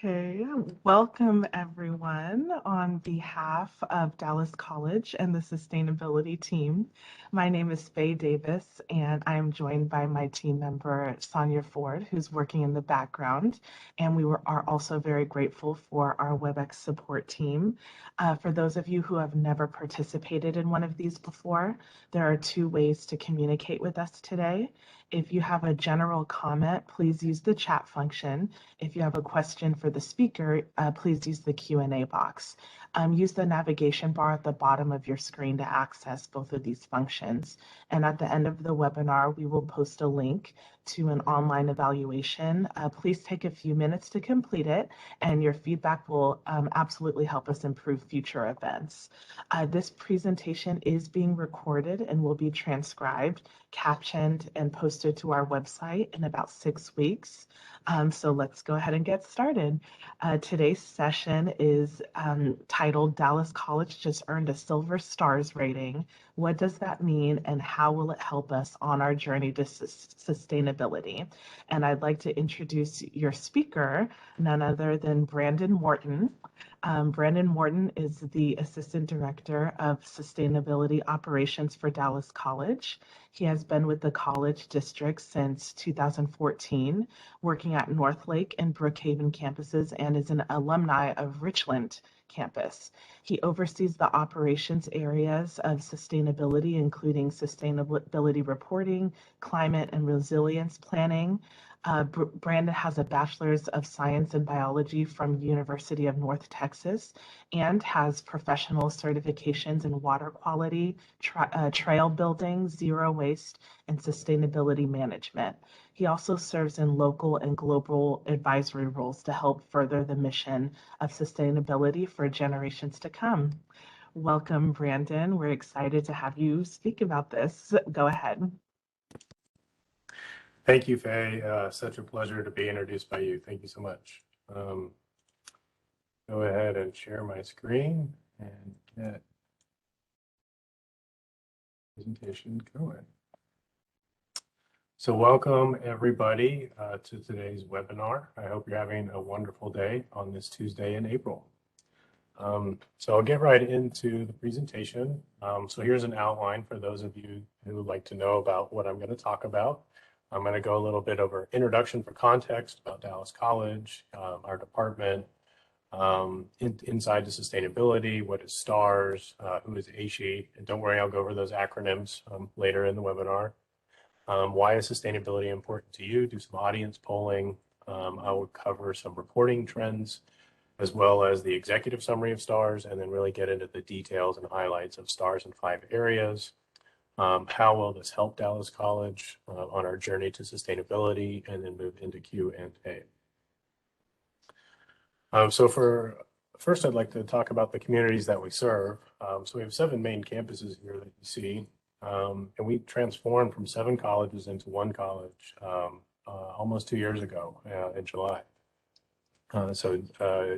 Okay, welcome everyone on behalf of Dallas College and the sustainability team. My name is Faye Davis, and I am joined by my team member, Sonia Ford, who's working in the background. And are also very grateful for our WebEx support team. For those of you who have never participated in one of these before, there are two ways to communicate with us today. If you have a general comment, please use the chat function. If you have a question for the speaker, please use the Q&A box. Use the navigation bar at the bottom of your screen to access both of these functions. And at the end of the webinar, we will post a link to an online evaluation. Please take a few minutes to complete it, and your feedback will absolutely help us improve future events. This presentation is being recorded and will be transcribed, captioned, and posted to our website in about 6 weeks. So let's go ahead and get started. Today's session is titled Dallas College Just Earned a Silver Stars Rating. What does that mean, and how will it help us on our journey to sustainability? And I'd like to introduce your speaker, none other than Brandon Morton. Brandon Morton is the Assistant Director of Sustainability Operations for Dallas College. He has been with the college district since 2014, working at Northlake and Brookhaven campuses, and is an alumni of Richland campus. He oversees the operations areas of sustainability, including sustainability reporting, climate and resilience planning. Brandon has a bachelor's of science in biology from University of North Texas and has professional certifications in water quality, trail building, zero waste, and sustainability management. He also serves in local and global advisory roles to help further the mission of sustainability for generations to come. Welcome, Brandon. We're excited to have you speak about this. Go ahead. Thank you, Faye. Such a pleasure to be introduced by you. Thank you so much. Go ahead and share my screen and get presentation going. So welcome everybody to today's webinar. I hope you're having a wonderful day on this Tuesday in April. So I'll get right into the presentation. So here's an outline for those of you who would like to know about what I'm going to talk about. I'm going to go a little bit over introduction for context about Dallas College, our department, inside to sustainability, what is STARS, who is ASHE, and don't worry, I'll go over those acronyms later in the webinar. Why is sustainability important to you? Do some audience polling. I will cover some reporting trends, as well as the executive summary of STARS, and then really get into the details and highlights of STARS in 5 areas. How will this help Dallas College on our journey to sustainability, and then move into Q&A. So first, I'd like to talk about the communities that we serve. So we have 7 main campuses here that you see, and we transformed from 7 colleges into 1 college almost 2 years ago in July. So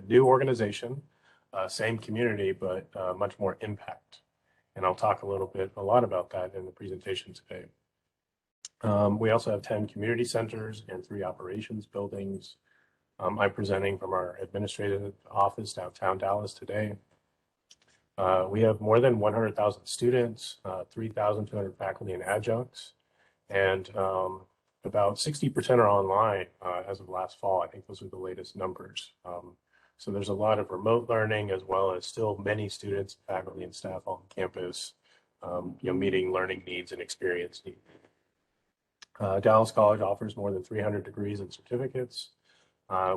new organization, same community, but much more impact. And I'll talk a lot about that in the presentation today. We also have 10 community centers and 3 operations buildings. I'm presenting from our administrative office downtown Dallas today. We have more than 100,000 students, 3,200 faculty and adjuncts, and about 60% are online as of last fall. I think those are the latest numbers. So there's a lot of remote learning, as well as still many students, faculty, and staff on campus, meeting learning needs and experience needs. Dallas College offers more than 300 degrees and certificates.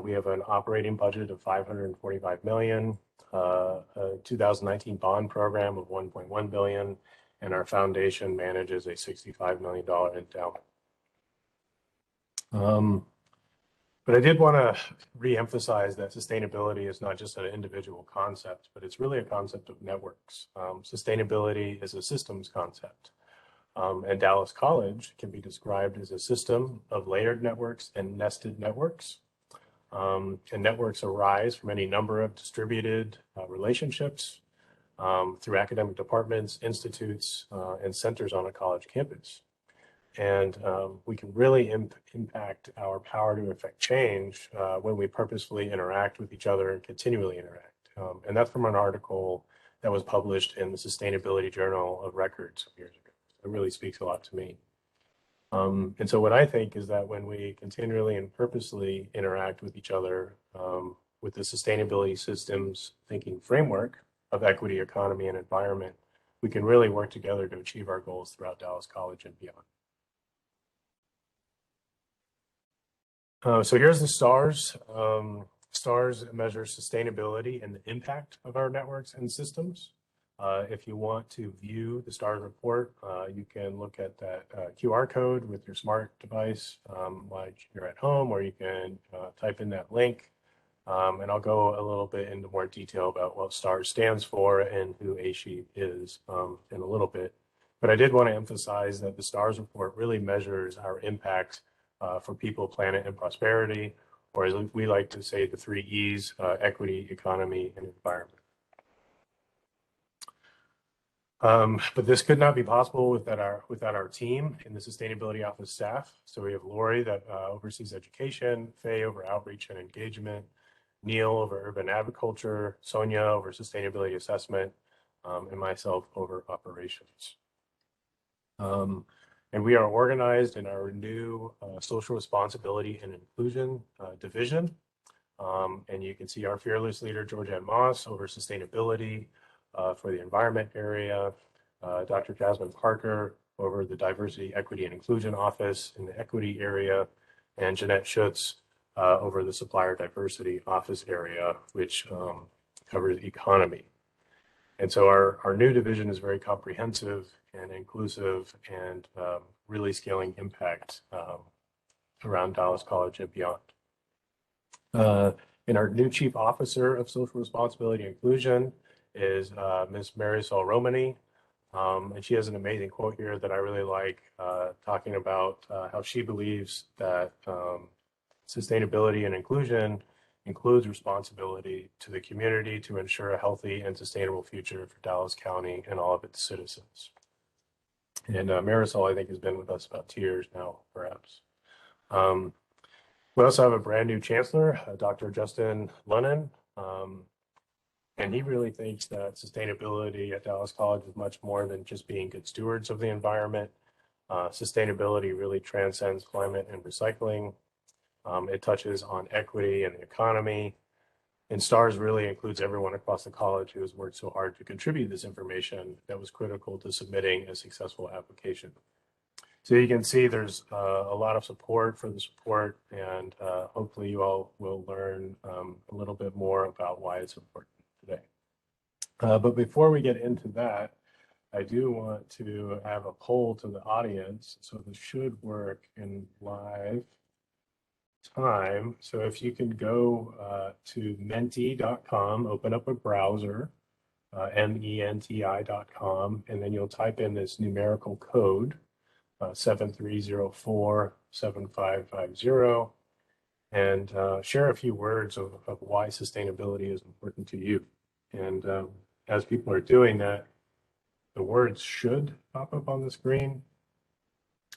We have an operating budget of $545 million, a 2019 bond program of $1.1 billion, and our foundation manages a $65 million endowment. But I did want to re-emphasize that sustainability is not just an individual concept, but it's really a concept of networks. Sustainability is a systems concept. And Dallas College can be described as a system of layered networks and nested networks. And networks arise from any number of distributed relationships through academic departments, institutes, and centers on a college campus. And we can really impact our power to affect change when we purposefully interact with each other and continually interact. And that's from an article that was published in the Sustainability Journal of Record some years ago. It really speaks a lot to me. And so what I think is that when we continually and purposely interact with each other with the sustainability systems thinking framework of equity, economy, and environment, we can really work together to achieve our goals throughout Dallas College and beyond. So here's the stars. Stars measure sustainability and the impact of our networks and systems. If you want to view the STARS report, you can look at that QR code with your smart device while you're at home, or you can type in that link. And I'll go a little bit into more detail about what STARS stands for and who ASHE is in a little bit. But I did want to emphasize that the STARS report really measures our impact for people, planet, and prosperity, or as we like to say, the three E's, equity, economy, and environment. But this could not be possible without our team in the Sustainability Office staff. So we have Lori that oversees education, Faye over outreach and engagement, Neil over urban agriculture, Sonia over sustainability assessment, and myself over operations. And we are organized in our new social responsibility and inclusion division. And you can see our fearless leader, Georgianne Moss, over sustainability for the environment area, Dr. Jasmine Parker over the diversity, equity, and inclusion office in the equity area, and Jeanette Schutz over the supplier diversity office area, which covers economy. And so our new division is very comprehensive and inclusive and really scaling impact around Dallas College and beyond. And our new Chief Officer of Social Responsibility and Inclusion is Ms. Marisol Romani. And she has an amazing quote here that I really like, talking about how she believes that sustainability and inclusion includes responsibility to the community to ensure a healthy and sustainable future for Dallas County and all of its citizens. And Marisol, I think, has been with us about 2 years now, perhaps. We also have a brand new chancellor, Dr. Justin Lennon, and he really thinks that sustainability at Dallas College is much more than just being good stewards of the environment. Sustainability really transcends climate and recycling. It touches on equity and the economy. And STARS really includes everyone across the college who has worked so hard to contribute this information that was critical to submitting a successful application. So you can see there's a lot of support for the support, and hopefully you all will learn a little bit more about why it's important today. But before we get into that, I do want to have a poll to the audience. So this should work in live time. So if you can go to menti.com, open up a browser, menti.com, and then you'll type in this numerical code, 73047550, and share a few words of why sustainability is important to you. And as people are doing that, the words should pop up on the screen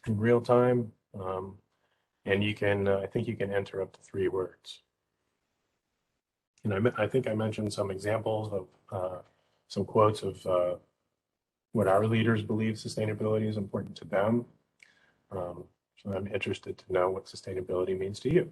in real time. And you can, I think you can enter up to 3 words. And I think I mentioned some examples of some quotes of what our leaders believe sustainability is important to them. So I'm interested to know what sustainability means to you.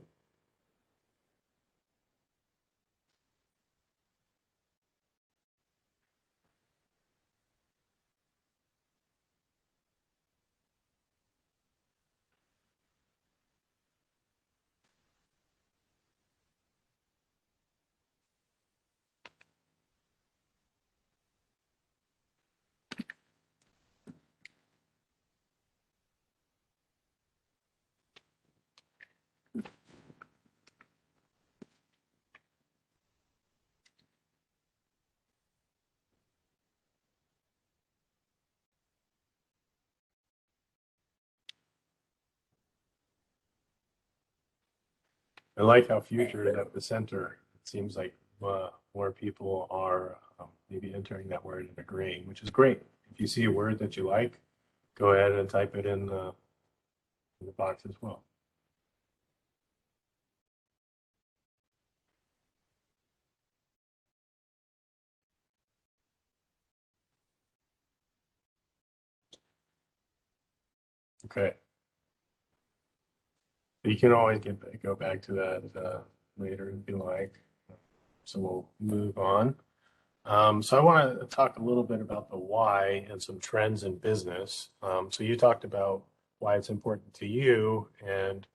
I like how future is at the center. It seems like more people are maybe entering that word and agreeing, which is great. If you see a word that you like, go ahead and type it in in the box as well. Okay. You can always go back to that later if you like. So we'll move on. So I want to talk a little bit about the why and some trends in business. So you talked about why it's important to you, and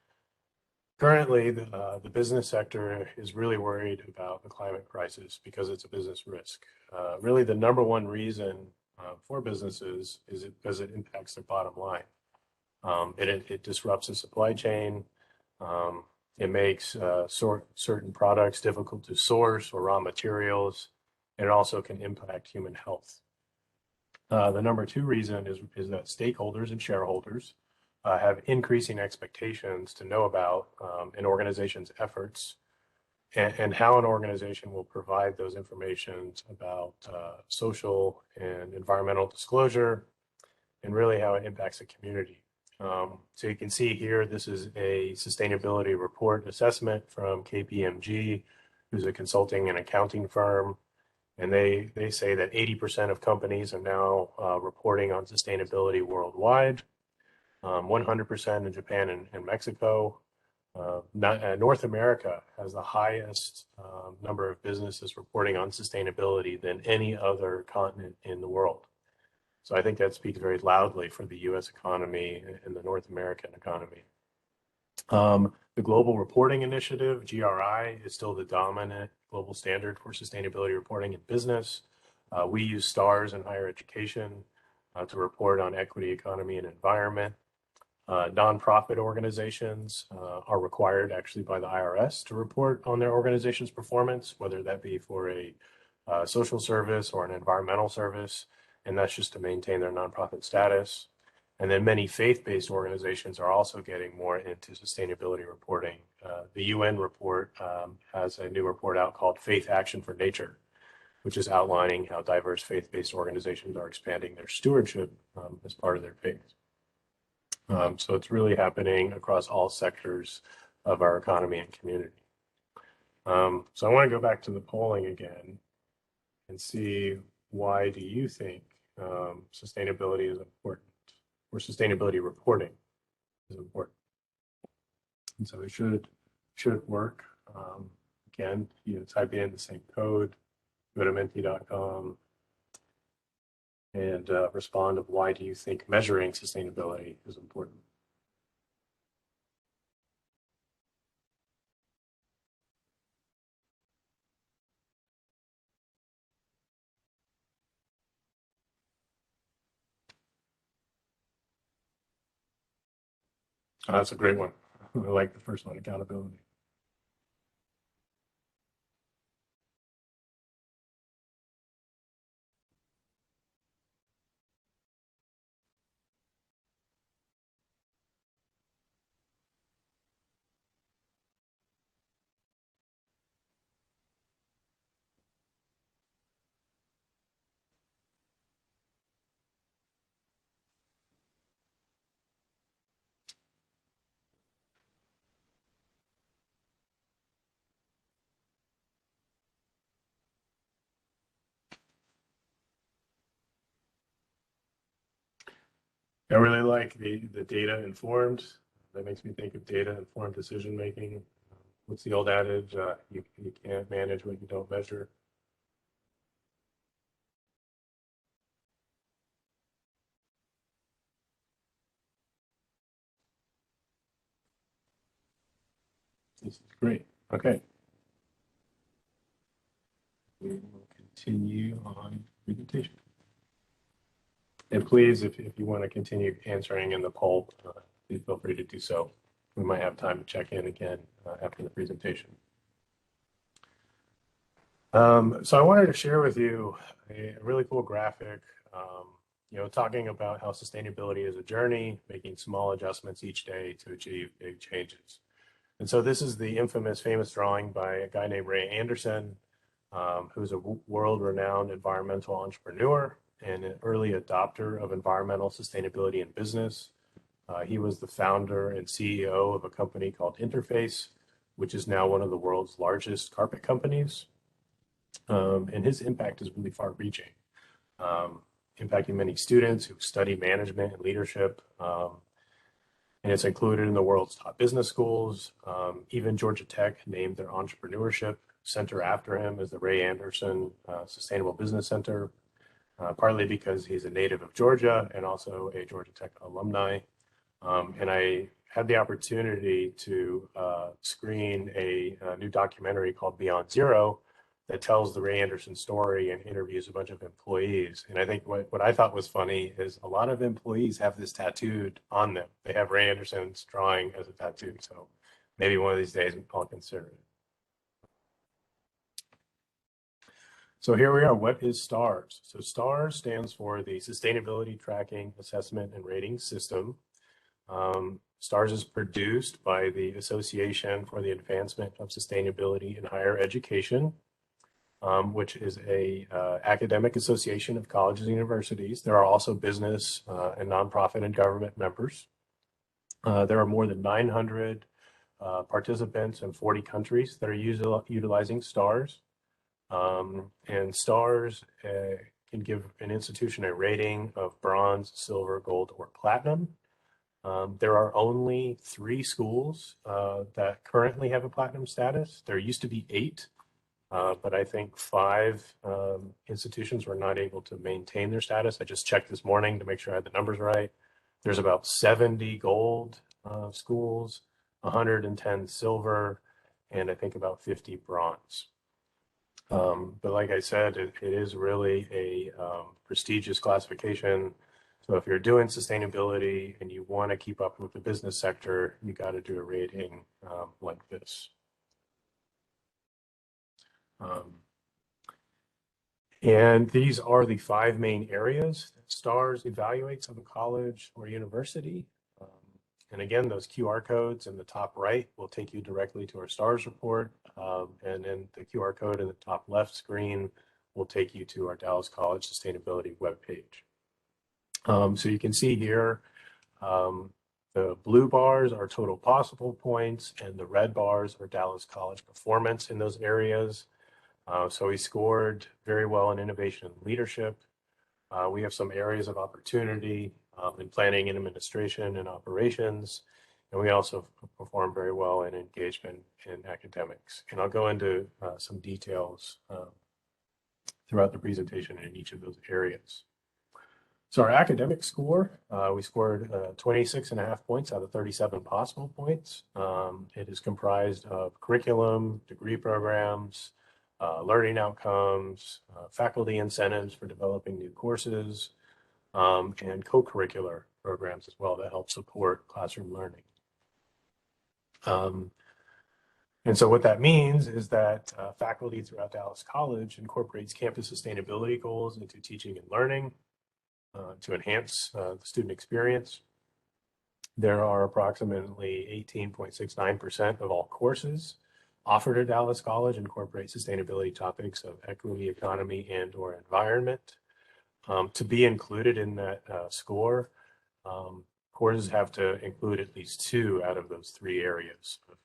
currently the business sector is really worried about the climate crisis because it's a business risk. Really, the number one reason for businesses is because it impacts their bottom line. It disrupts the supply chain. Um, it makes certain products difficult to source or raw materials. It also can impact human health. The number two reason is that stakeholders and shareholders have increasing expectations to know about an organization's efforts and how an organization will provide those informations about social and environmental disclosure and really how it impacts the community. So you can see here, this is a sustainability report assessment from KPMG, who's a consulting and accounting firm. And they say that 80% of companies are now reporting on sustainability worldwide, 100% in Japan and Mexico. North America has the highest number of businesses reporting on sustainability than any other continent in the world. So I think that speaks very loudly for the US economy and the North American economy. The Global Reporting Initiative, GRI, is still the dominant global standard for sustainability reporting in business. We use STARS in higher education to report on equity, economy, and environment. Nonprofit organizations are required actually by the IRS to report on their organization's performance, whether that be for a social service or an environmental service, and that's just to maintain their nonprofit status. And then many faith-based organizations are also getting more into sustainability reporting. The UN report has a new report out called Faith Action for Nature, which is outlining how diverse faith-based organizations are expanding their stewardship as part of their faith. So it's really happening across all sectors of our economy and community. So I want to go back to the polling again and see, why do you think sustainability is important, or sustainability reporting is important? And so it should work. Again, you type in the same code, go to menti.com, and respond of why do you think measuring sustainability is important. That's a great one. I like the first one, accountability. I really like the data informed. That makes me think of data informed decision making. What's the old adage? You can't manage what you don't measure. This is great. Okay. We will continue on presentation. And please, if you want to continue answering in the poll, please feel free to do so. We might have time to check in again after the presentation. So I wanted to share with you a really cool graphic, talking about how sustainability is a journey, making small adjustments each day to achieve big changes. And so this is the famous drawing by a guy named Ray Anderson, who's a world-renowned environmental entrepreneur and an early adopter of environmental sustainability in business. He was the founder and CEO of a company called Interface, which is now one of the world's largest carpet companies. And his impact is really far-reaching, impacting many students who study management and leadership. And it's included in the world's top business schools. Even Georgia Tech named their entrepreneurship center after him as the Ray Anderson Sustainable Business Center, partly because he's a native of Georgia and also a Georgia Tech alumni. And I had the opportunity to screen a new documentary called Beyond Zero that tells the Ray Anderson story and interviews a bunch of employees. And I think what I thought was funny is a lot of employees have this tattooed on them. They have Ray Anderson's drawing as a tattoo. So maybe one of these days I'll consider it. So here we are. What is STARS? So STARS stands for the Sustainability Tracking, Assessment, and Rating System. STARS is produced by the Association for the Advancement of Sustainability in Higher Education, which is a academic association of colleges and universities. There are also business and nonprofit and government members. There are more than 900 participants in 40 countries that are utilizing STARS. And STARS can give an institution a rating of bronze, silver, gold, or platinum. There are only 3 schools that currently have a platinum status. There used to be 8, but I think 5 institutions were not able to maintain their status. I just checked this morning to make sure I had the numbers right. There's about 70 gold schools, 110 silver, and I think about 50 bronze. But like I said, it is really a prestigious classification. So if you're doing sustainability and you want to keep up with the business sector, you got to do a rating like this. And these are the 5 main areas that STARS evaluates of a college or university. And again, those QR codes in the top right will take you directly to our STARS report. And then the QR code in the top left screen will take you to our Dallas College Sustainability webpage. So you can see here, the blue bars are total possible points, and the red bars are Dallas College performance in those areas. So we scored very well in innovation and leadership. We have some areas of opportunity in planning and administration and operations. And we also perform very well in engagement in academics. And I'll go into some details throughout the presentation in each of those areas. So our academic score, we scored 26.5 points out of 37 possible points. It is comprised of curriculum, degree programs, learning outcomes, faculty incentives for developing new courses, and co-curricular programs as well that help support classroom learning. And so what that means is that faculty throughout Dallas College incorporates campus sustainability goals into teaching and learning to enhance the student experience. There are approximately 18.69% of all courses offered at Dallas College incorporate sustainability topics of equity, economy, and/or environment. To be included in that score, courses have to include at least 2 out of those 3 areas of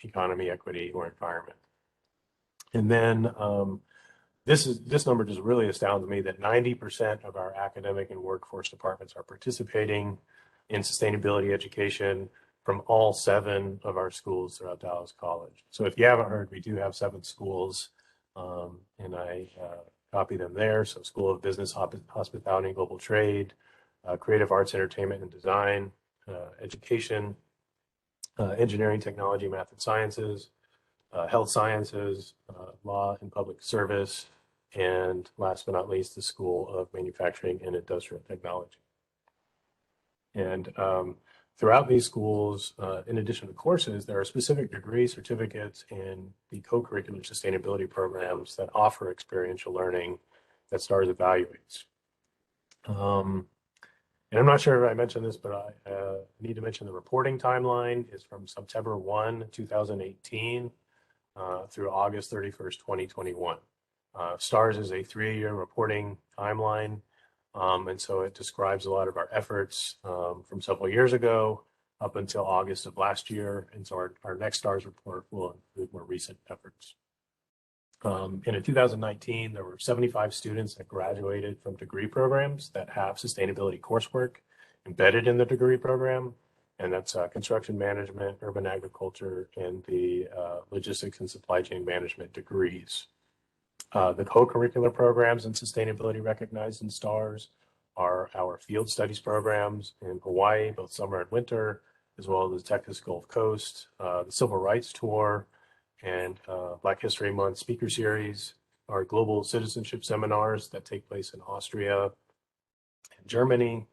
economy, equity, or environment. And then this number just really astounds me that 90% of our academic and workforce departments are participating in sustainability education from all 7 of our schools throughout Dallas College. So if you haven't heard, we do have 7 schools, and I copy them there. So School of Business, Hospitality, and Global Trade, Creative Arts, Entertainment, and Design, Education, Engineering, Technology, Math, and Sciences, Health Sciences, Law and Public Service, and last but not least, the School of Manufacturing and Industrial Technology. And throughout these schools, in addition to courses, there are specific degrees, certificates, and the co-curricular sustainability programs that offer experiential learning that STARS evaluates. And I'm not sure if I mentioned this, but I need to mention the reporting timeline is from September 1, 2018 through August 31st, 2021. STARS is a 3-year reporting timeline. And so it describes a lot of our efforts from several years ago up until August of last year. And so our next STARS report will include more recent efforts. In 2019, there were 75 students that graduated from degree programs that have sustainability coursework embedded in the degree program. And that's construction management, urban agriculture, and the logistics and supply chain management degrees. The co-curricular programs in sustainability recognized in STARS are our field studies programs in Hawaii, both summer and winter, as well as the Texas Gulf Coast, the Civil Rights Tour, and Black History Month speaker series, our global citizenship seminars that take place in Austria and Germany,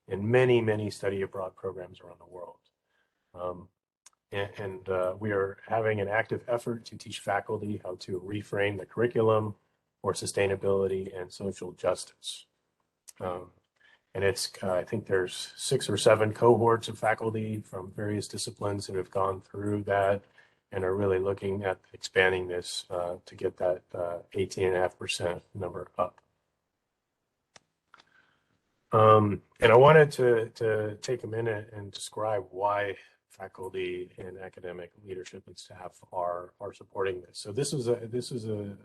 and many, many study abroad programs around the world. We are having an active effort to teach faculty how to reframe the curriculum for sustainability and social justice. And I think there's 6 or 7 cohorts of faculty from various disciplines that have gone through that and are really looking at expanding this to get that 18.5% number up. And I wanted to take a minute and describe why faculty and academic leadership and staff are supporting this. So this is a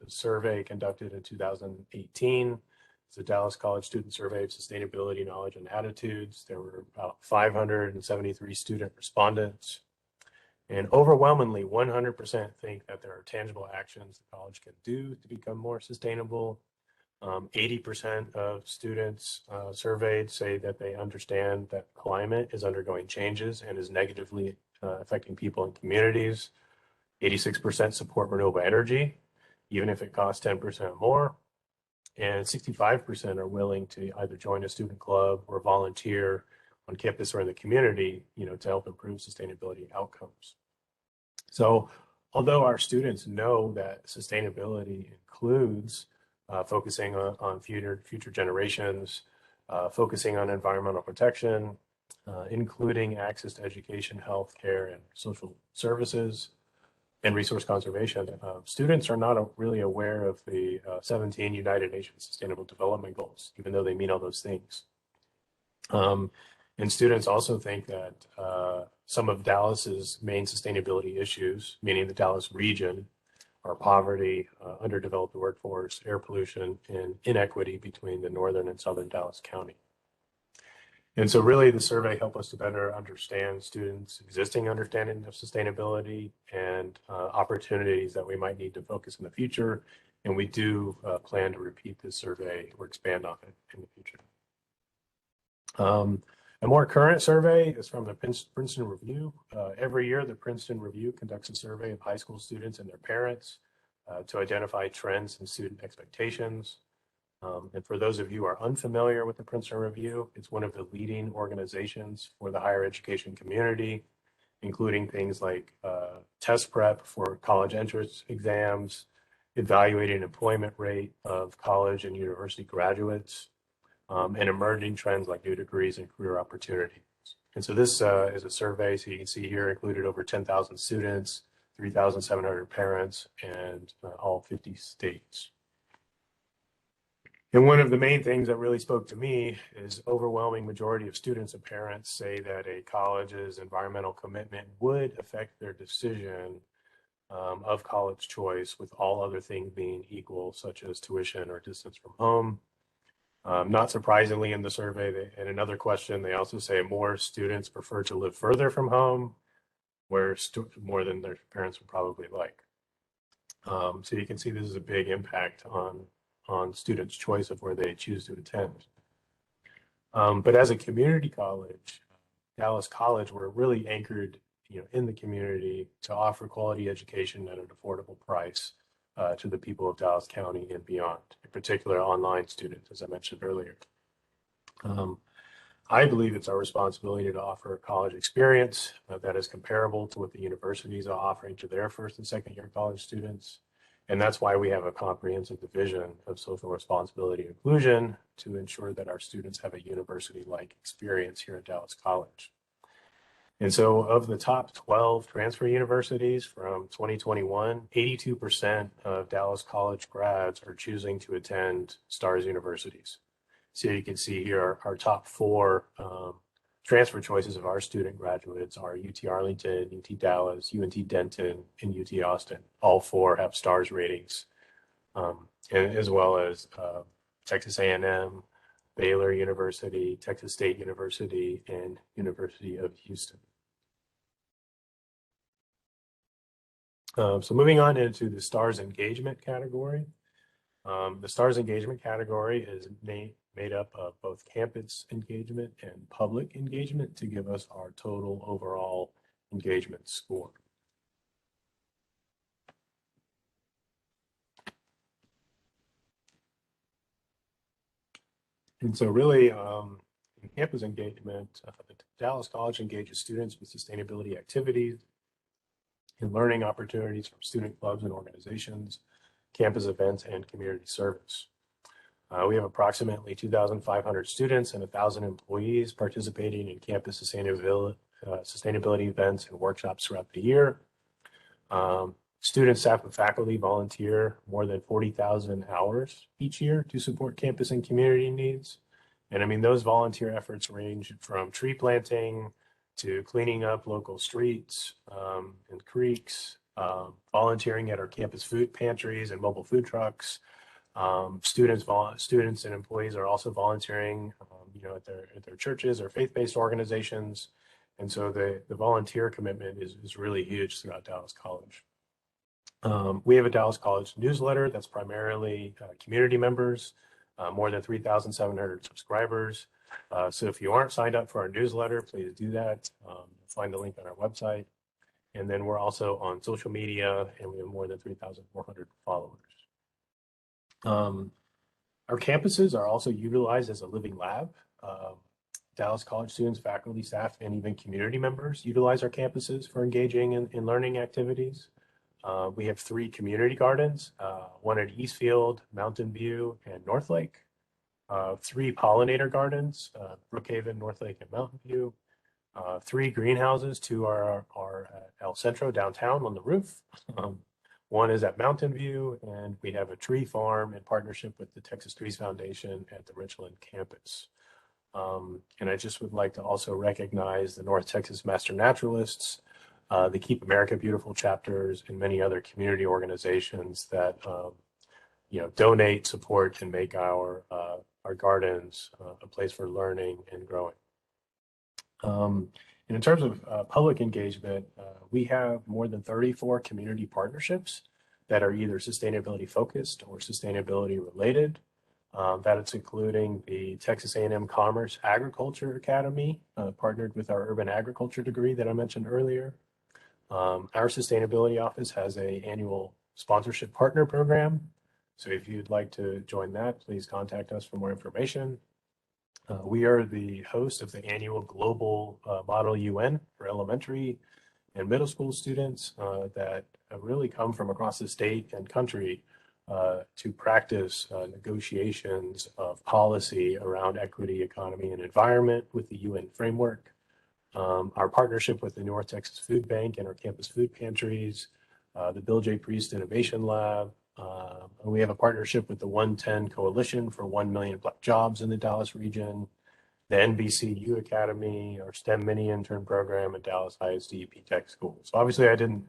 survey conducted in 2018. It's the Dallas College Student Survey of Sustainability, Knowledge, and Attitudes. There were about 573 student respondents. And overwhelmingly, 100% think that there are tangible actions the college can do to become more sustainable. 80% of students surveyed say that they understand that climate is undergoing changes and is negatively affecting people and communities. 86% support renewable energy, even if it costs 10% more. And 65% are willing to either join a student club or volunteer on campus or in the community, to help improve sustainability outcomes. So although our students know that sustainability includes focusing on future generations, focusing on environmental protection, including access to education, healthcare, and social services, and resource conservation, students are not really aware of the 17 United Nations Sustainable Development Goals, even though they mean all those things. And students also think that some of Dallas's main sustainability issues, meaning the Dallas region, are poverty, underdeveloped workforce, air pollution, and inequity between the northern and southern Dallas County. And so really the survey helped us to better understand students' existing understanding of sustainability and opportunities that we might need to focus in the future. And we do plan to repeat this survey or expand on it in the future. A more current survey is from the Princeton Review. Every year, the Princeton Review conducts a survey of high school students and their parents to identify trends in student expectations. And for those of you who are unfamiliar with the Princeton Review, it's one of the leading organizations for the higher education community, including things like test prep for college entrance exams, evaluating employment rate of college and university graduates, and emerging trends like new degrees and career opportunities. And so this is a survey, so you can see here, included over 10,000 students, 3,700 parents, and all 50 states. And one of the main things that really spoke to me is overwhelming majority of students and parents say that a college's environmental commitment would affect their decision of college choice, with all other things being equal, such as tuition or distance from home. Not surprisingly, in the survey, in another question, they also say more students prefer to live further from home, where more than their parents would probably like. So you can see this is a big impact on students' choice of where they choose to attend. But as a community college, Dallas College, we're really anchored, in the community to offer quality education at an affordable price to the people of Dallas County and beyond, in particular online students, as I mentioned earlier. I believe it's our responsibility to offer a college experience that is comparable to what the universities are offering to their first and second year college students. And that's why we have a comprehensive division of social responsibility and inclusion to ensure that our students have a university-like experience here at Dallas College. And so of the top 12 transfer universities from 2021, 82% of Dallas College grads are choosing to attend STARS universities. So you can see here our top four transfer choices of our student graduates are UT Arlington, UT Dallas, UNT Denton, and UT Austin. All four have stars ratings, and as well as Texas A&M, Baylor University, Texas State University, and University of Houston. So moving on into the stars engagement category. The stars engagement category is made up of both campus engagement and public engagement to give us our total overall engagement score. And so really, in campus engagement, Dallas College engages students with sustainability activities and learning opportunities from student clubs and organizations, campus events, and community service. We have approximately 2,500 students and 1,000 employees participating in campus sustainability events and workshops throughout the year. Students, staff, and faculty volunteer more than 40,000 hours each year to support campus and community needs. And I mean, those volunteer efforts range from tree planting to cleaning up local streets and creeks, volunteering at our campus food pantries and mobile food trucks. Students and employees are also volunteering, at their churches or faith-based organizations. And so the volunteer commitment is really huge throughout Dallas College. We have a Dallas College newsletter that's primarily community members, more than 3,700 subscribers. So if you aren't signed up for our newsletter, please do that. Find the link on our website. And then we're also on social media, and we have more than 3,400 followers. Our campuses are also utilized as a living lab. Dallas College students, faculty, staff, and even community members utilize our campuses for engaging in learning activities. We have 3 community gardens, one at Eastfield, Mountain View, and Northlake. 3 pollinator gardens, Brookhaven, Northlake, and Mountain View. 3 greenhouses, 2 are at El Centro downtown on the roof. One is at Mountain View, and we have a tree farm in partnership with the Texas Trees Foundation at the Richland campus. And I just would like to also recognize the North Texas Master Naturalists, the Keep America Beautiful chapters, and many other community organizations that donate, support, and make our gardens a place for learning and growing. And in terms of public engagement, we have more than 34 community partnerships that are either sustainability focused or sustainability related. That is including the Texas A&M Commerce Agriculture Academy, partnered with our urban agriculture degree that I mentioned earlier. Our sustainability office has an annual sponsorship partner program. So if you'd like to join that, please contact us for more information. We are the host of the annual Global Model UN for elementary and middle school students that really come from across the state and country to practice negotiations of policy around equity, economy, and environment with the UN framework. Our partnership with the North Texas Food Bank and our campus food pantries, the Bill J. Priest Innovation Lab. And we have a partnership with the 110 Coalition for 1 million Black jobs in the Dallas region, the NBCU Academy, our STEM mini intern program, and Dallas ISD Tech School. So obviously I didn't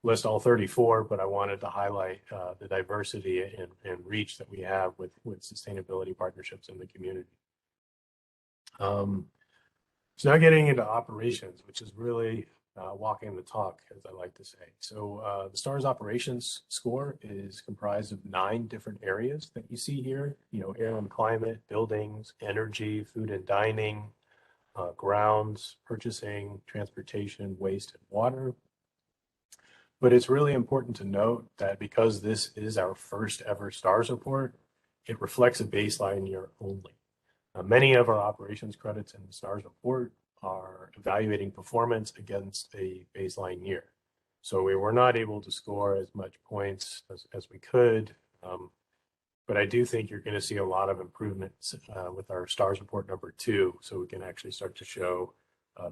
list all 34, but I wanted to highlight the diversity and reach that we have with sustainability partnerships in the community. So now getting into operations, which is really walking the talk, as I like to say. So the STARS operations score is comprised of 9 different areas that you see here, air and climate, buildings, energy, food and dining, grounds, purchasing, transportation, waste, and water. But it's really important to note that because this is our first ever STARS report, it reflects a baseline year only. Many of our operations credits in the STARS report are evaluating performance against a baseline year. So we were not able to score as much points as we could, but I do think you're going to see a lot of improvements with our STARS report number 2, so we can actually start to show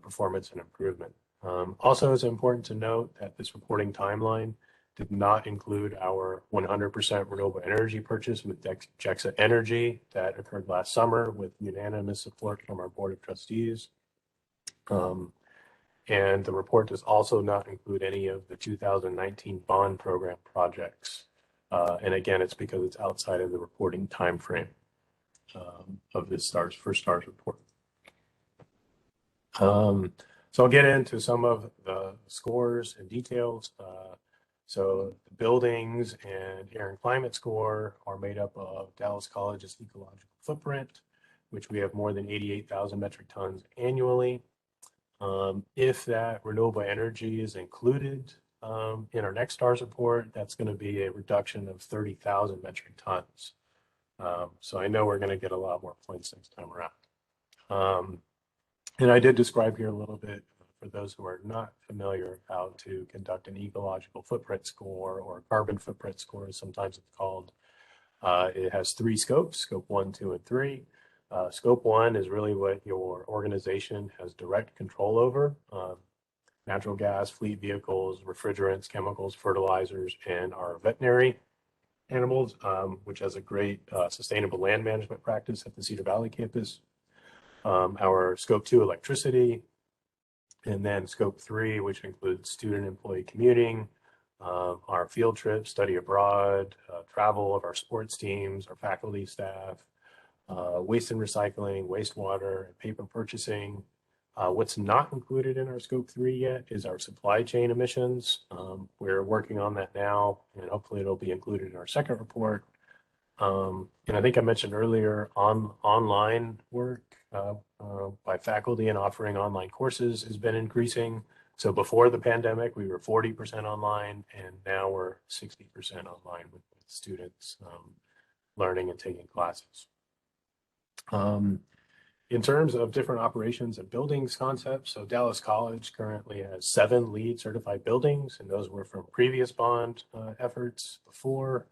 performance and improvement. Also, it's important to note that this reporting timeline did not include our 100% renewable energy purchase with Jexa Energy that occurred last summer with unanimous support from our Board of Trustees. And the report does also not include any of the 2019 bond program projects. And again, it's because it's outside of the reporting timeframe of this first STARS report. So I'll get into some of the scores and details. So the buildings and air and climate score are made up of Dallas College's ecological footprint, which we have more than 88,000 metric tons annually. If that renewable energy is included in our next STARS report, that's going to be a reduction of 30,000 metric tons. So I know we're going to get a lot more points next time around. And I did describe here a little bit for those who are not familiar how to conduct an ecological footprint score, or carbon footprint score, as sometimes it's called. It has 3 scopes, scope 1, 2, and 3. Scope 1 is really what your organization has direct control over. Natural gas, fleet vehicles, refrigerants, chemicals, fertilizers, and our veterinary animals, which has a great sustainable land management practice at the Cedar Valley campus. Our scope 2, electricity, and then scope 3, which includes student employee commuting, our field trips, study abroad, travel of our sports teams, our faculty, staff, waste and recycling, wastewater, and paper purchasing. What's not included in our scope 3 yet is our supply chain emissions. We're working on that now, and hopefully it'll be included in our second report. And I think I mentioned earlier, online work by faculty and offering online courses has been increasing. So before the pandemic, we were 40% online, and now we're 60% online with students learning and taking classes. In terms of different operations and buildings concepts, so Dallas College currently has 7 LEED certified buildings, and those were from previous bond efforts before.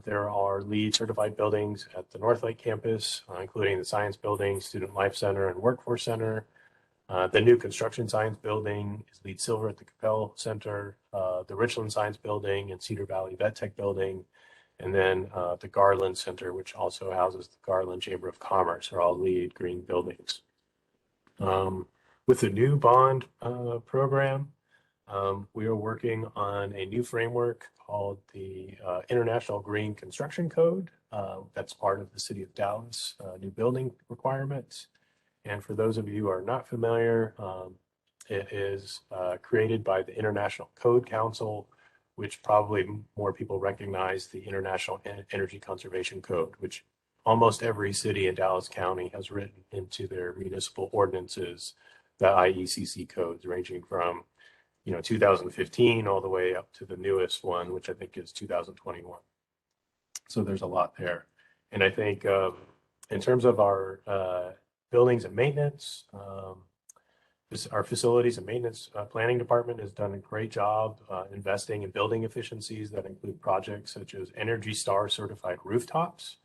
There are LEED certified buildings at the Northlake campus, including the Science Building, Student Life Center, and Workforce Center. The new Construction Science Building is LEED Silver at the Capel Center, the Richland Science Building and Cedar Valley Vet Tech Building, and then the Garland Center, which also houses the Garland Chamber of Commerce, are all LEED green buildings. With the new bond program, we are working on a new framework called the International Green Construction Code. That's part of the City of Dallas new building requirements. And for those of you who are not familiar, it is created by the International Code Council, which probably more people recognize the International Energy Conservation Code, which almost every city in Dallas County has written into their municipal ordinances, the IECC codes, ranging from 2015 all the way up to the newest one, which I think is 2021. So there's a lot there. And I think in terms of our buildings and maintenance, our facilities and maintenance planning department has done a great job investing in building efficiencies that include projects such as Energy Star certified rooftops.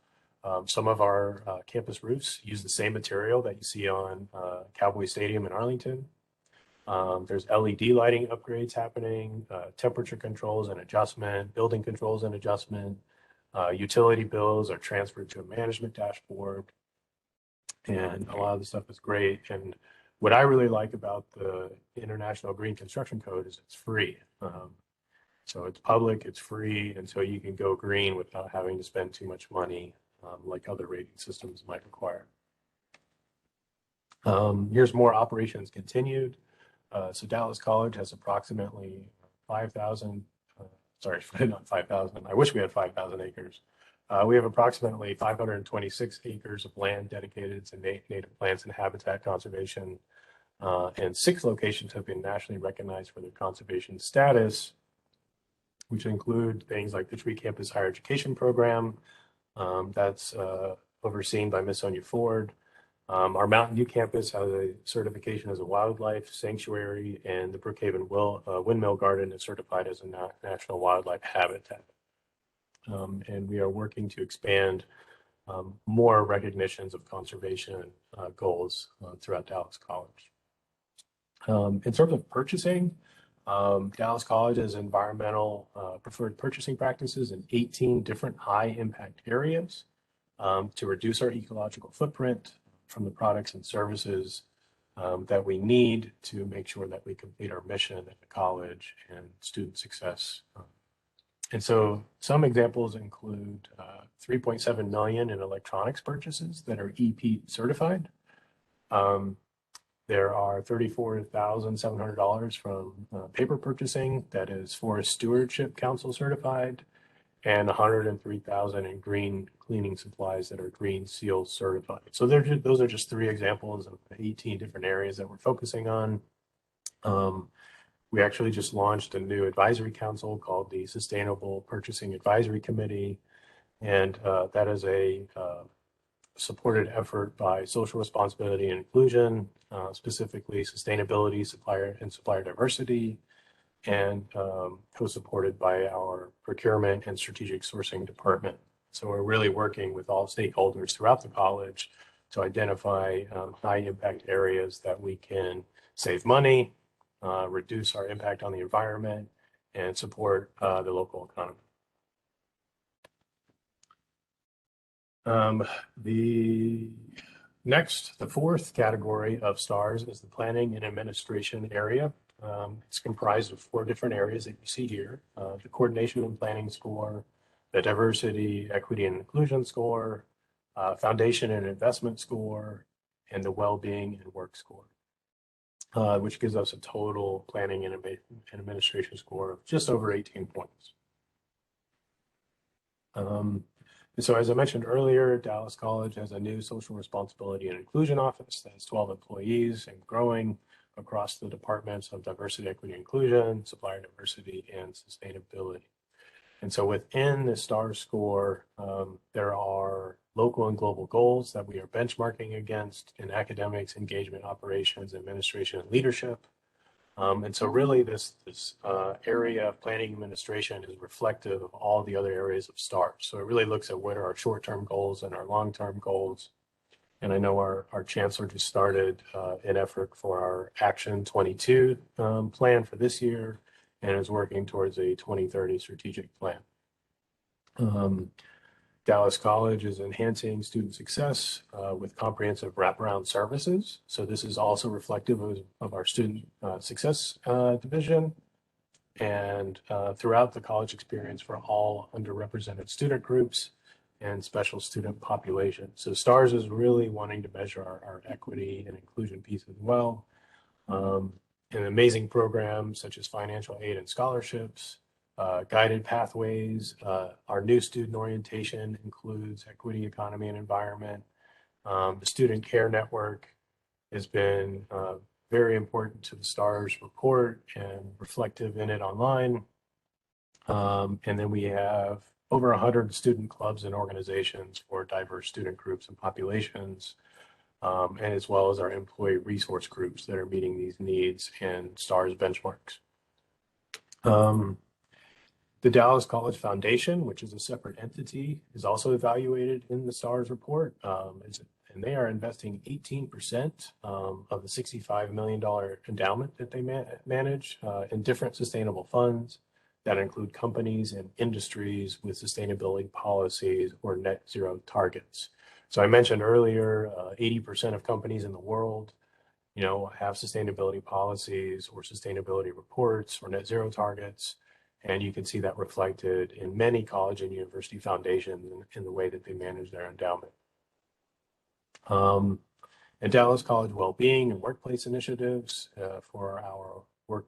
Some of our campus roofs use the same material that you see on Cowboy Stadium in Arlington. There's LED lighting upgrades happening, temperature controls and adjustment, building controls and adjustment. Utility bills are transferred to a management dashboard. And a lot of the stuff is great. And what I really like about the International Green Construction Code is it's free. So it's public, it's free, and so you can go green without having to spend too much money like other rating systems might require. Here's more operations continued. So Dallas College has approximately 5,000, sorry, not 5,000. I wish we had 5,000 acres. We have approximately 526 acres of land dedicated to native plants and habitat conservation. And 6 locations have been nationally recognized for their conservation status, which include things like the Tree Campus Higher Education Program, that's overseen by Miss Sonia Ford. Our Mountain View campus has a certification as a wildlife sanctuary, and the Brookhaven Windmill Garden is certified as a national wildlife habitat. And we are working to expand more recognitions of conservation goals throughout Dallas College. In terms of purchasing, Dallas College has environmental preferred purchasing practices in 18 different high impact areas to reduce our ecological footprint from the products and services that we need to make sure that we complete our mission at the college and student success. And so some examples include 3.7 million in electronics purchases that are EP certified. There are $34,700 from paper purchasing that is Forest Stewardship Council certified, and 103,000 in green cleaning supplies that are Green Seal certified. So those are just three examples of 18 different areas that we're focusing on. We actually just launched a new advisory council called the Sustainable Purchasing Advisory Committee, and that is a supported effort by social responsibility and inclusion, specifically sustainability, supplier diversity, and co-supported by our procurement and strategic sourcing department. So we're really working with all stakeholders throughout the college to identify high impact areas that we can save money, reduce our impact on the environment, and support the local economy. The fourth category of STARS is the planning and administration area. It's comprised of 4 different areas that you see here: the coordination and planning score, the diversity, equity, and inclusion score, foundation and investment score, and the well-being and work score, which gives us a total planning and administration score of just over 18 points. And so as I mentioned earlier, Dallas College has a new social responsibility and inclusion office that has 12 employees and growing across the departments of diversity, equity, inclusion, supplier diversity, and sustainability. And so within the STAR score, there are local and global goals that we are benchmarking against in academics, engagement, operations, administration, and leadership. And so really this area of planning administration is reflective of all the other areas of STAR. So it really looks at what are our short-term goals and our long-term goals. And I know our chancellor just started an effort for our Action 22 plan for this year and is working towards a 2030 strategic plan. Dallas College is enhancing student success with comprehensive wraparound services. So this is also reflective of our student success division and throughout the college experience for all underrepresented student groups and special student population. So STARS is really wanting to measure our equity and inclusion piece as well. And amazing programs such as financial aid and scholarships, guided pathways. Our new student orientation includes equity, economy, and environment. The Student Care Network has been very important to the STARS report and reflective in it online. And then we have over 100 student clubs and organizations for diverse student groups and populations, and as well as our employee resource groups that are meeting these needs and STARS benchmarks. The Dallas College Foundation, which is a separate entity, is also evaluated in the STARS report, and they are investing 18% of the $65 million endowment that they manage in different sustainable funds that include companies and industries with sustainability policies or net zero targets. So I mentioned earlier, 80% of companies in the world, have sustainability policies or sustainability reports or net zero targets. And you can see that reflected in many college and university foundations in the way that they manage their endowment. And Dallas College Wellbeing and Workplace Initiatives for our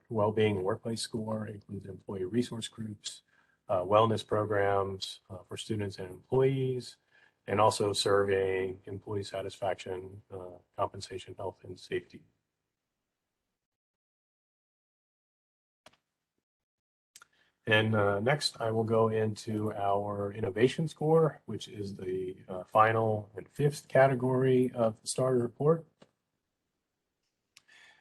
Wellbeing and Workplace score includes employee resource groups, wellness programs for students and employees, and also surveying employee satisfaction, compensation, health, and safety. And next, I will go into our innovation score, which is the final and 5th category of the STAR report.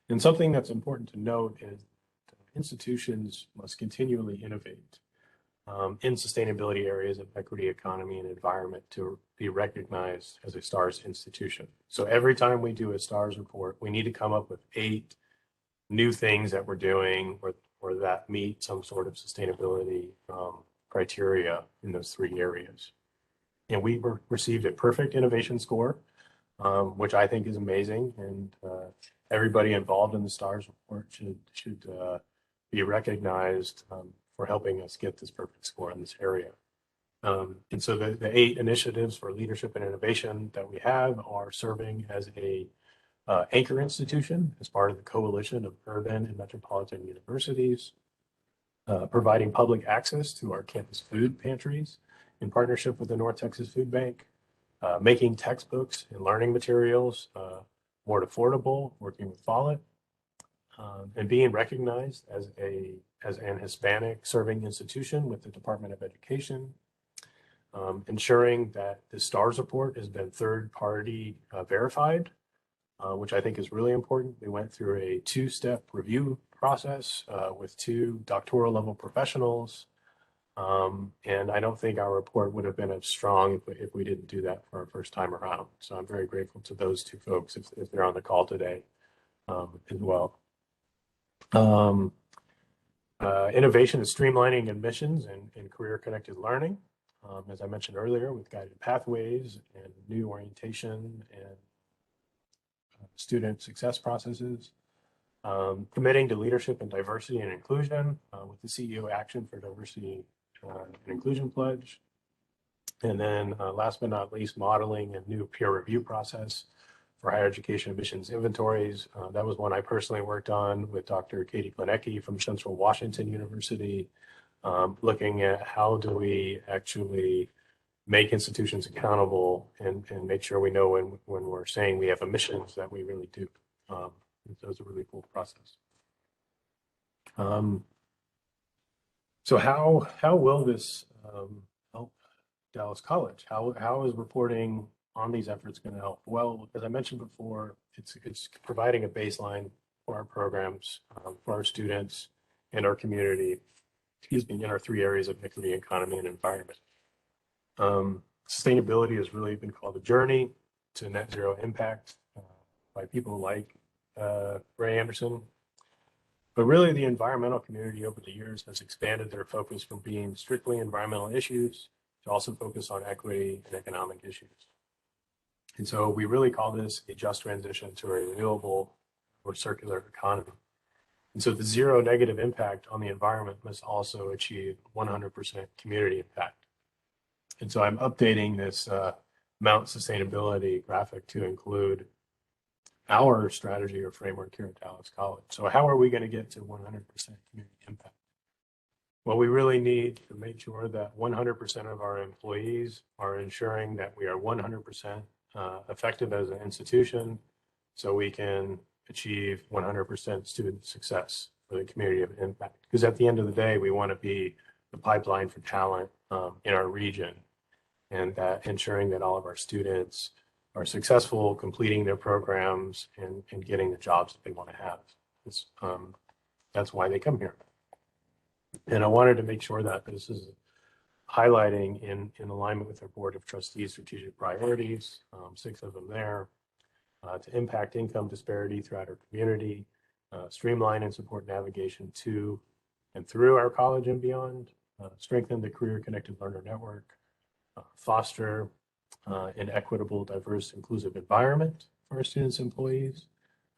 And something that's important to note is that institutions must continually innovate in sustainability areas of equity, economy, and environment to be recognized as a STARS institution. So every time we do a STARS report, we need to come up with 8 new things that we're doing or or that meet some sort of sustainability criteria in those three areas. And we received a perfect innovation score, which I think is amazing. And everybody involved in the STARS report should be recognized for helping us get this perfect score in this area. And so the 8 initiatives for leadership and innovation that we have are serving as a anchor institution as part of the coalition of urban and metropolitan universities, providing public access to our campus food pantries in partnership with the North Texas Food Bank, making textbooks and learning materials more affordable, working with Follett, and being recognized as an Hispanic serving institution with the Department of Education, ensuring that the STARS report has been third-party verified, which I think is really important. We went through a 2-step review process with 2 doctoral level professionals. And I don't think our report would have been as strong if we didn't do that for our first time around. So I'm very grateful to those 2 folks if they're on the call today as well. Innovation is streamlining admissions and career-connected learning. As I mentioned earlier, with guided pathways and new orientation and student success processes, committing to leadership and diversity and inclusion with the CEO Action for Diversity and Inclusion Pledge. And then last but not least, modeling a new peer review process for higher education admissions inventories. That was one I personally worked on with Dr. Katie Planecki from Central Washington University, looking at how do we actually make institutions accountable and make sure we know when we're saying we have emissions that we really do. So it's a really cool process. So how will this help Dallas College? How is reporting on these efforts going to help? Well, as I mentioned before, it's providing a baseline for our programs, for our students and our community, in our 3 areas of equity, economy, and environment. Sustainability has really been called a journey to net zero impact by people like Ray Anderson. But really, the environmental community over the years has expanded their focus from being strictly environmental issues to also focus on equity and economic issues. And so we really call this a just transition to a renewable or circular economy. And so the zero negative impact on the environment must also achieve 100% community impact. And so I'm updating this Mount Sustainability graphic to include our strategy or framework here at Dallas College. So how are we going to get to 100% community impact? Well, we really need to make sure that 100% of our employees are ensuring that we are 100% effective as an institution so we can achieve 100% student success for the community of impact. Because at the end of the day, we want to be the pipeline for talent in our region, and that ensuring that all of our students are successful completing their programs and getting the jobs that they want to have. That's why they come here. And I wanted to make sure that this is highlighting in alignment with our Board of Trustees strategic priorities, 6 of them there, to impact income disparity throughout our community, streamline and support navigation to and through our college and beyond, strengthen the career-connected learner network, foster an equitable, diverse, inclusive environment for our students and employees,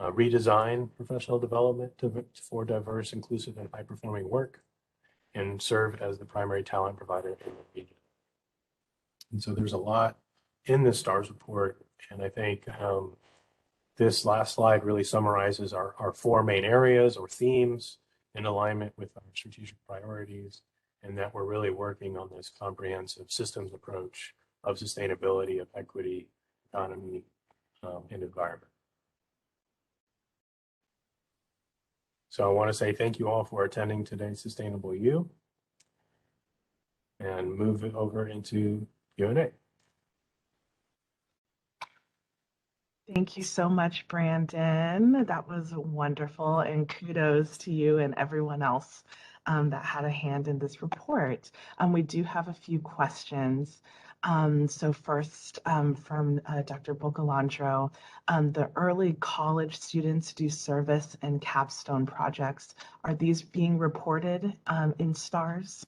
redesign professional development for diverse, inclusive, and high-performing work, and serve as the primary talent provider in the region. And so there's a lot in this STARS report, and I think this last slide really summarizes our 4 main areas or themes in alignment with our strategic priorities, and that we're really working on this comprehensive systems approach of sustainability, of equity, economy, and environment. So I want to say thank you all for attending today's Sustainable U, and move it over into Q&A. Thank you so much, Brandon. That was wonderful, and kudos to you and everyone else that had a hand in this report. We do have a few questions. So first, from Dr. Bocalandro, the early college students do service and capstone projects. Are these being reported in STARS?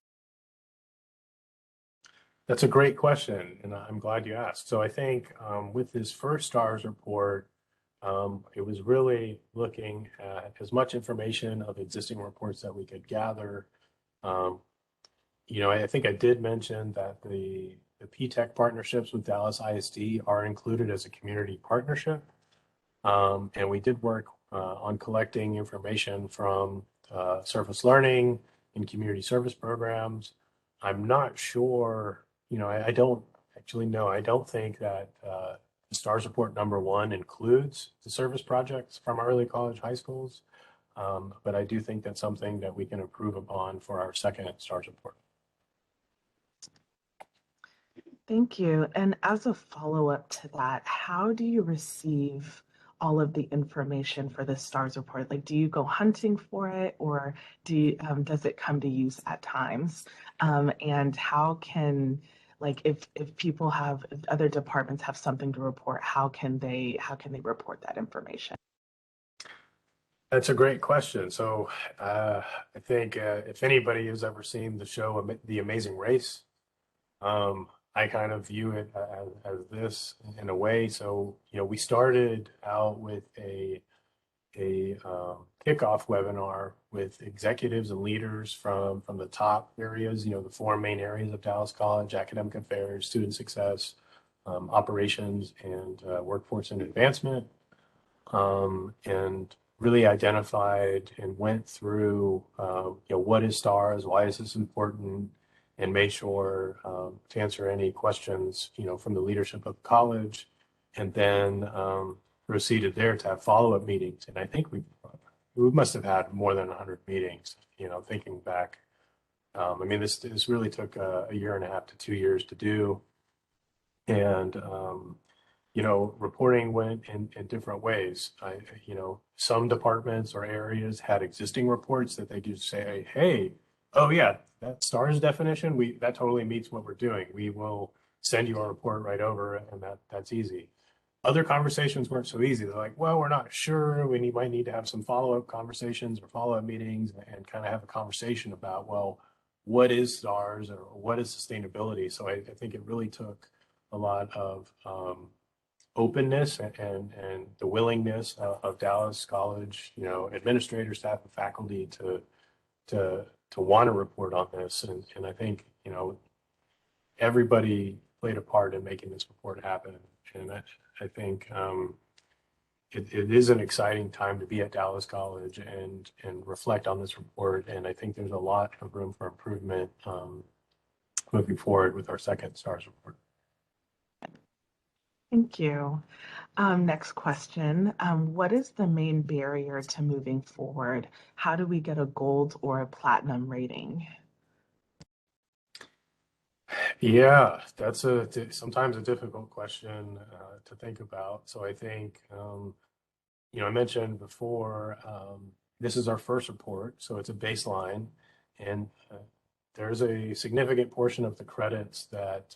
That's a great question, and I'm glad you asked. So I think with this first STARS report, it was really looking at as much information of existing reports that we could gather. Um, I think I did mention that the P-TECH partnerships with Dallas ISD are included as a community partnership. And we did work on collecting information from service learning and community service programs. I'm not sure, I don't actually know. I don't think that the STARS report number one includes the service projects from early college high schools. But I do think that's something that we can improve upon for our second STARS report. Thank you. And as a follow-up to that, how do you receive all of the information for the STARS report? Like, do you go hunting for it, or does it come to use at times? And how can, like, if people have, if other departments have something to report, how can they report that information? That's a great question. So I think if anybody has ever seen the show The Amazing Race, I kind of view it as this in a way. So, we started out with a kickoff webinar with executives and leaders from the top areas, the four main areas of Dallas College: academic affairs, student success, operations, and workforce and advancement. And really identified and went through, what is STARS, why is this important, and made sure to answer any questions, from the leadership of the college, and then proceeded there to have follow-up meetings. And I think we must have had more than 100 meetings, thinking back. I mean, this really took a year and a half to 2 years to do. And reporting went in different ways. Some departments or areas had existing reports that they could say, hey, oh yeah, that STARS definition, that totally meets what we're doing. We will send you a report right over, and that's easy. Other conversations weren't so easy. They're like, well, we're not sure. Might need to have some follow-up conversations or follow-up meetings and kind of have a conversation about, well, what is STARS or what is sustainability? So I think it really took a lot of openness and the willingness of Dallas College, administrators, staff, and faculty to want to report on this. And I think, everybody played a part in making this report happen. And I think it is an exciting time to be at Dallas College and reflect on this report. And I think there's a lot of room for improvement moving forward with our second STARS report. Thank you. Next question. What is the main barrier to moving forward? How do we get a gold or a platinum rating? Yeah, that's sometimes a difficult question to think about. So I think, I mentioned before, this is our first report, so it's a baseline, and there's a significant portion of the credits that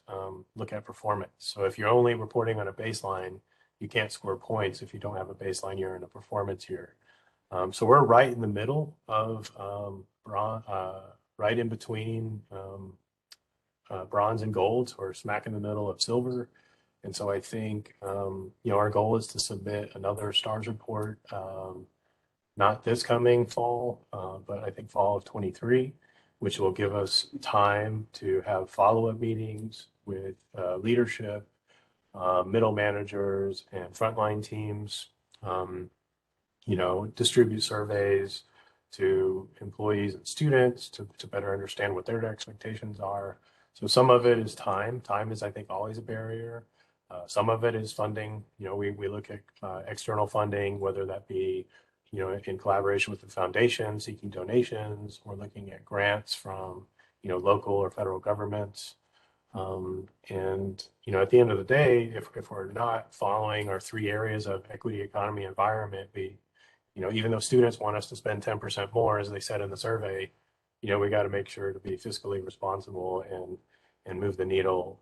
look at performance. So if you're only reporting on a baseline, you can't score points if you don't have a baseline year and a performance year. So we're right in the middle of right in between bronze and gold, or smack in the middle of silver. And so I think, our goal is to submit another STARS report, not this coming fall, but I think fall of 23, which will give us time to have follow-up meetings with leadership, middle managers, and frontline teams, distribute surveys to employees and students to better understand what their expectations are. So some of it is time. Time is, I think, always a barrier. Some of it is funding. We look at external funding, whether that be, in collaboration with the foundation, seeking donations, or looking at grants from, local or federal governments. And, at the end of the day, if we're not following our three areas of equity, economy, environment, even though students want us to spend 10% more, as they said in the survey, we got to make sure to be fiscally responsible and move the needle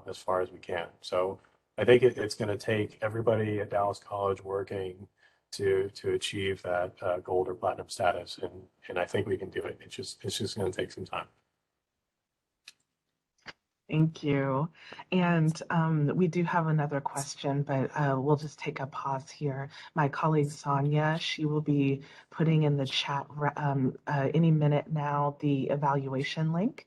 as far as we can. So I think it's going to take everybody at Dallas College working to achieve that gold or platinum status, and I think we can do it. It's just going to take some time. Thank you. And we do have another question, but we'll just take a pause here. My colleague Sonia, she will be putting in the chat any minute now the evaluation link.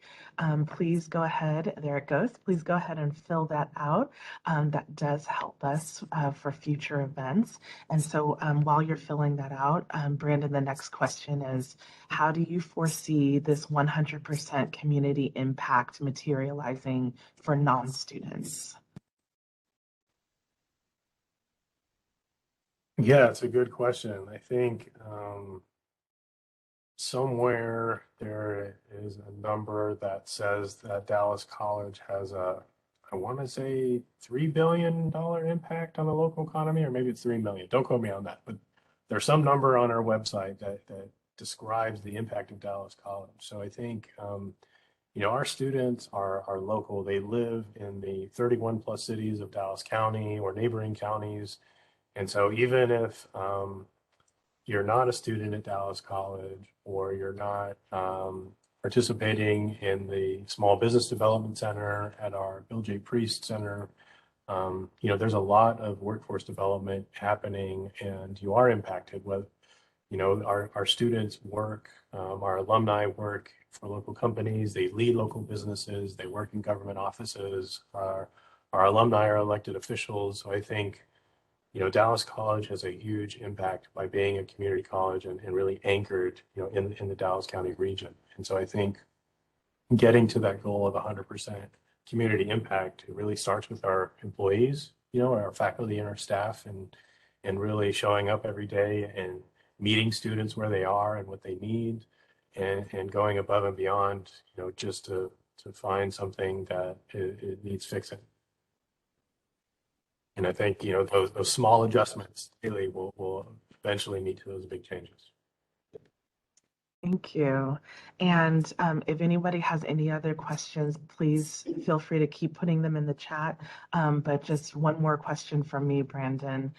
Please go ahead. There it goes. Please go ahead and fill that out. That does help us for future events. And so while you're filling that out, Brandon, the next question is, how do you foresee this 100% community impact materializing for non-students? Yeah, it's a good question. I think somewhere there is a number that says that Dallas College has I want to say $3 billion impact on the local economy, or maybe it's 3 million. Don't quote me on that, but there's some number on our website that describes the impact of Dallas College. So I think, our students are local. They live in the 31 plus cities of Dallas County or neighboring counties. And so even if you're not a student at Dallas College, or you're not participating in the Small Business Development Center at our Bill J. Priest Center, there's a lot of workforce development happening, and you are impacted with, our students work, our alumni work for local companies, they lead local businesses, they work in government offices, our alumni are elected officials. So I think, Dallas College has a huge impact by being a community college and really anchored, in the Dallas County region. And so I think getting to that goal of 100% community impact, it really starts with our employees, our faculty and our staff, and really showing up every day and meeting students where they are and what they need, and going above and beyond, just to find something that it needs fixing. And I think, those small adjustments daily will eventually lead to those big changes. Thank you. And if anybody has any other questions, please feel free to keep putting them in the chat. But just one more question from me, Brandon.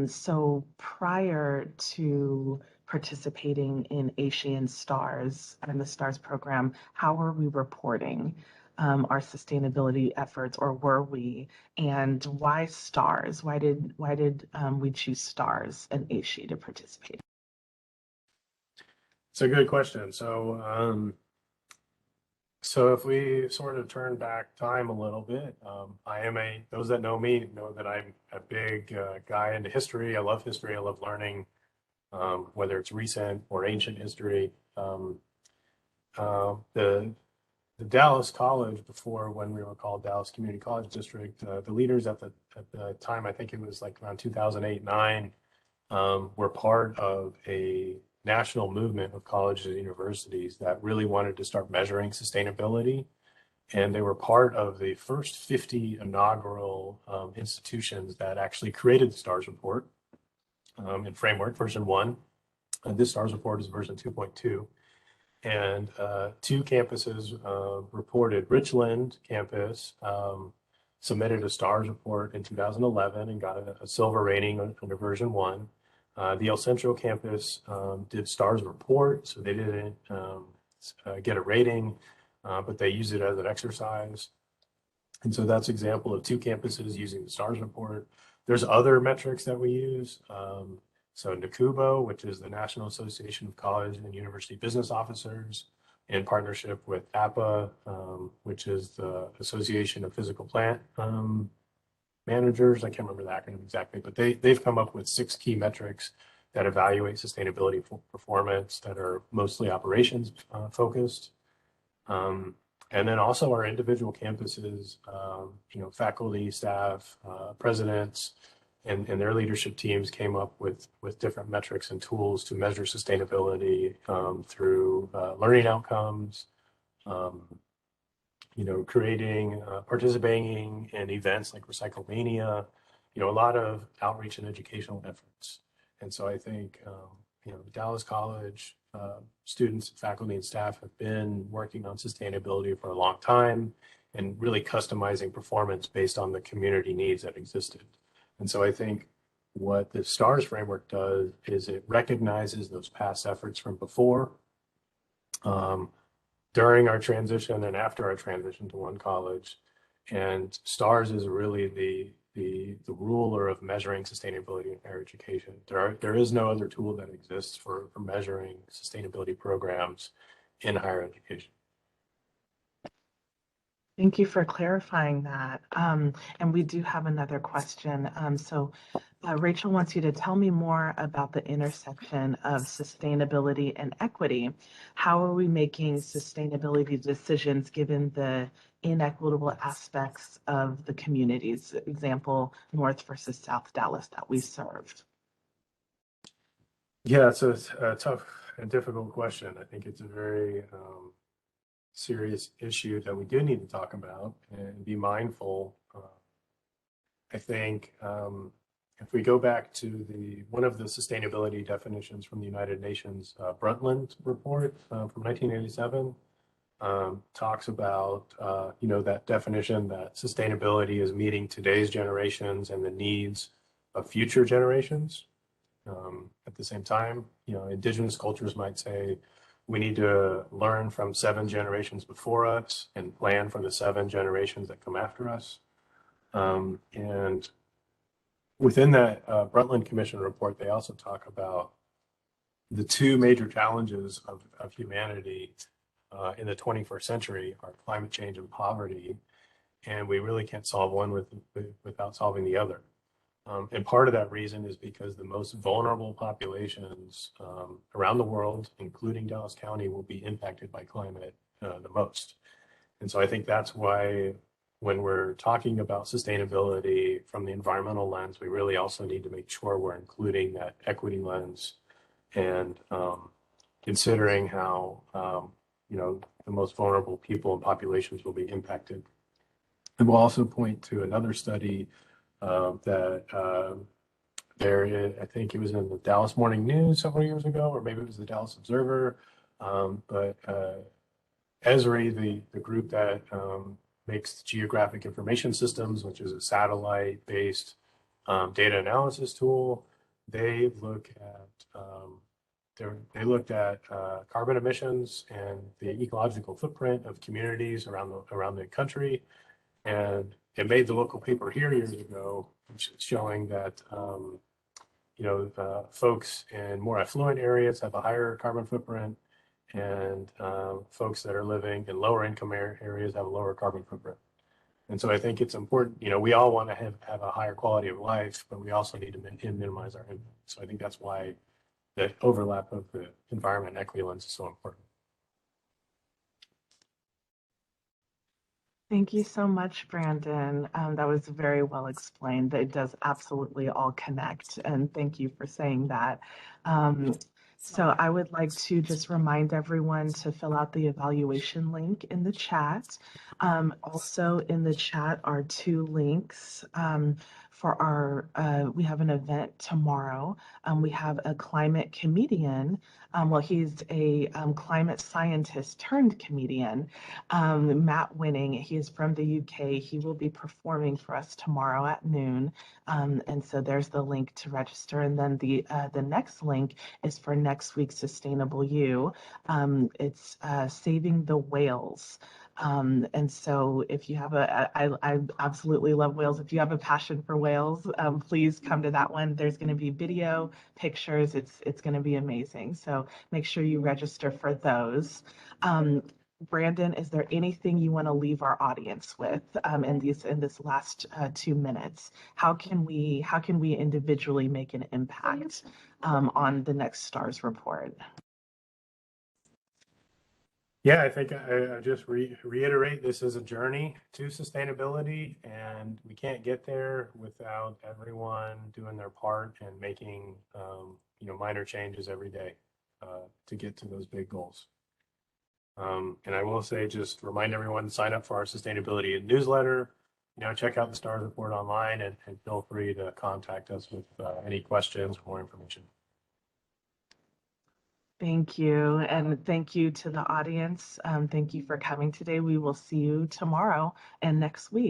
So prior to participating in Asian Stars and the Stars program, how were we reporting our sustainability efforts, or were we? And why Stars? Why did we choose Stars and ASHI to participate? It's a good question. So if we sort of turn back time a little bit, those that know me know that I'm a big guy into history. I love history. I love learning, whether it's recent or ancient history. The Dallas College, before, when we were called Dallas Community College District, the leaders at the time, I think it was like around 2008, 9, were part of a national movement of colleges and universities that really wanted to start measuring sustainability. And they were part of the first 50 inaugural institutions that actually created the STARS report in framework version 1. This STARS report is version 2.2. And two campuses reported. Richland campus submitted a STARS report in 2011 and got a silver rating under version 1. The El Centro campus did STARS report, so they didn't get a rating, but they used it as an exercise. And so that's an example of two campuses using the STARS report. There's other metrics that we use. So NACUBO, which is the National Association of College and University Business Officers, in partnership with APA, which is the Association of Physical Plant Managers. I can't remember the acronym exactly, but they've come up with 6 key metrics that evaluate sustainability performance that are mostly operations focused. And then also our individual campuses, faculty, staff, presidents, and their leadership teams came up with different metrics and tools to measure sustainability through learning outcomes, creating, participating in events like Recyclemania, a lot of outreach and educational efforts. And so I think, Dallas College students, faculty, and staff have been working on sustainability for a long time and really customizing performance based on the community needs that existed. And so I think what the STARS framework does is it recognizes those past efforts from before, during our transition and after our transition to one college. And STARS is really the ruler of measuring sustainability in higher education. There is no other tool that exists for measuring sustainability programs in higher education. Thank you for clarifying that. And we do have another question. Rachel wants you to tell me more about the intersection of sustainability and equity. How are we making sustainability decisions given the inequitable aspects of the communities, example, North versus South Dallas that we served? Yeah, it's a tough and difficult question. I think it's a very serious issue that we do need to talk about and be mindful. I think if we go back to one of the sustainability definitions from the United Nations Brundtland report from 1987, talks about that definition that sustainability is meeting today's generations and the needs of future generations. At the same time, indigenous cultures might say we need to learn from 7 generations before us and plan for the 7 generations that come after us. And within that Brundtland Commission report, they also talk about the 2 major challenges of humanity in the 21st century are climate change and poverty. And we really can't solve one without solving the other. And part of that reason is because the most vulnerable populations around the world, including Dallas County, will be impacted by climate the most. And so I think that's why when we're talking about sustainability from the environmental lens, we really also need to make sure we're including that equity lens and considering how the most vulnerable people and populations will be impacted. And we'll also point to another study that I think it was in the Dallas Morning News several years ago, or maybe it was the Dallas Observer. But Esri, the group that makes geographic information systems, which is a satellite-based data analysis tool, they looked at carbon emissions and the ecological footprint of communities around the country. And it made the local paper here years ago, showing that folks in more affluent areas have a higher carbon footprint, and folks that are living in lower income areas have a lower carbon footprint. And so I think it's important. We all want to have a higher quality of life, but we also need to minimize our impact. So I think that's why the overlap of the environment and equity lens is so important. Thank you so much, Brandon. That was very well explained. It does absolutely all connect, and thank you for saying that. So I would like to just remind everyone to fill out the evaluation link in the chat. Also in the chat are 2 links for we have an event tomorrow. We have a climate comedian. He's a climate scientist turned comedian, Matt Winning. He is from the UK. He will be performing for us tomorrow at noon. And so there's the link to register. And then the next link is for next week's Sustainable You. It's Saving the Whales. And so if you have I absolutely love whales. If you have a passion for whales, please come to that one. There's going to be video, pictures. It's going to be amazing. So make sure you register for those. Brandon, is there anything you want to leave our audience with in this last 2 minutes? How can we individually make an impact on the next STARS report? Yeah, I think I just reiterate this is a journey to sustainability, and we can't get there without everyone doing their part and making minor changes every day to get to those big goals. And I will say, just remind everyone to sign up for our sustainability newsletter. Check out the STARS report online, and feel free to contact us with any questions or more information. Thank you. And thank you to the audience. Thank you for coming today. We will see you tomorrow and next week.